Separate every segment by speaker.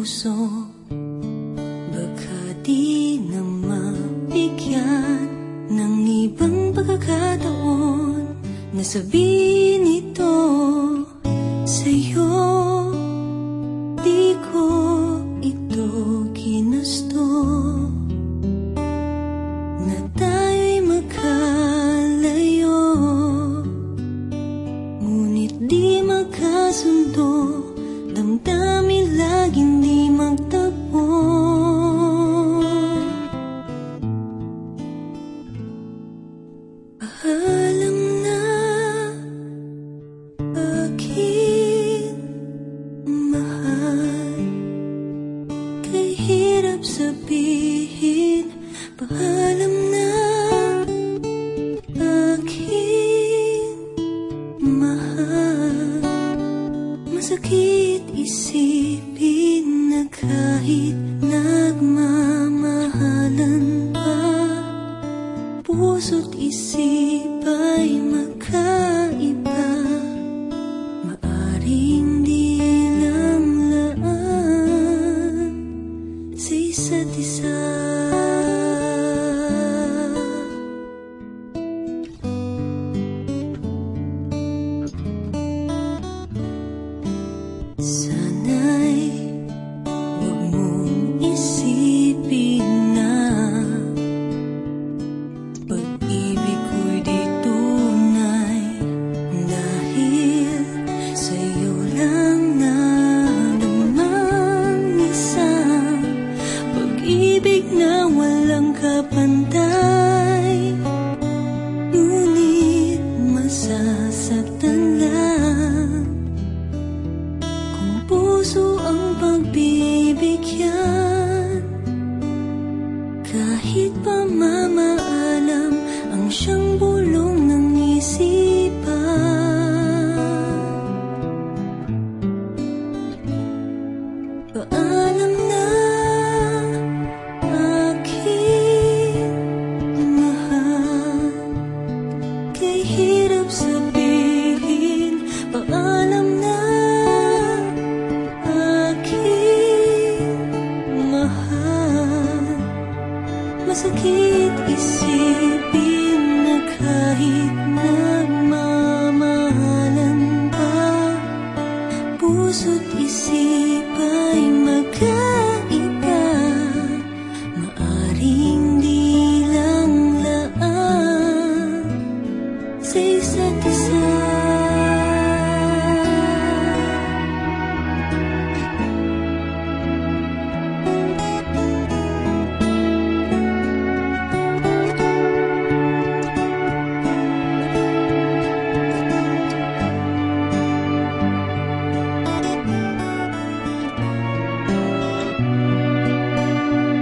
Speaker 1: puso. Baka di na mabigyan ng ibang pagkakataon na sabihin ito sa'yo. Di ko ito ginusto na tayo'y magkalayo, ngunit di magkasundo, damdamin laging di magtagpo. Alam na aking mahal, kay hirap sabihin. Paalam na aking mahal, masakit isipin na kahit nagmamahalan pa, puso't isip ay magkaiba. Maaring di lang laan sa isa't isa. Sana'y huwag mong isipin na pag-ibig ko'y di tunay, dahil sa'yo lang nalamang isang pag-ibig na walang kapantay. Ngunit masasaktan lang kung puso ang pagbibigyan. Kahit pa mamaalam ang siyang bulong ng isipan. Paalam na aking mahal, kay hirap sabihin. Paalam na aking mahal, masakit isipin na kahit nagmamahalan pa, puso't isip ay magkaiba. Maaring di lang laan sa isa't isa.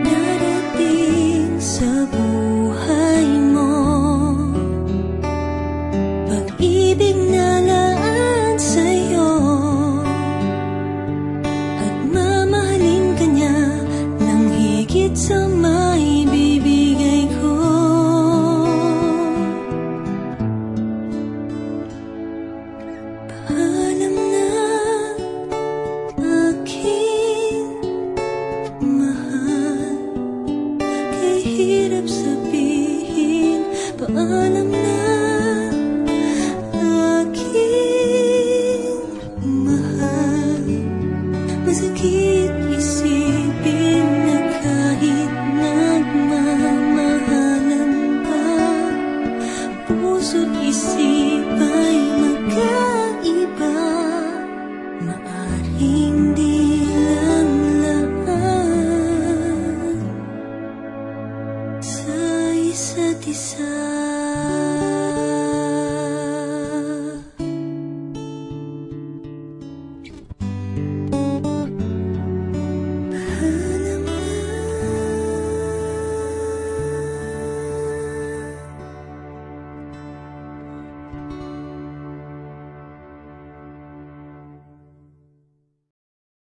Speaker 1: Darating sa buhay mo pag-ibig na laan sa'yo, at mamahalin ka niya ng higit sa maibibigay ko. Paalam na aking mahal, kay hirap sabihin. Paalam na aking mahal, masakit isipin na kahit nagmamahalan pa, puso't isip ay magkaiba. Maaring di